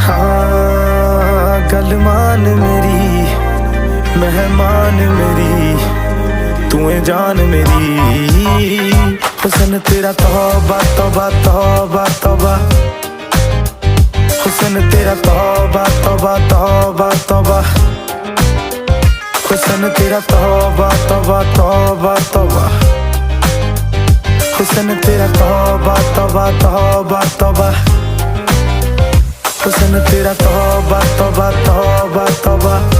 हाँ गल मान मेरी मेहमान मेरी तू है जान मेरी हुस्न तेरा तौबा तौबा तौबा तौबा हुस्न तेरा तौबा तौबा तौबा तौबा हुस्न तेरा तौबा तौबा तौबा तौबा हुस्न तेरा तौबा तौबा तौबा तौबा हुस्न तेरा तौबा तौबा तौबा तौबा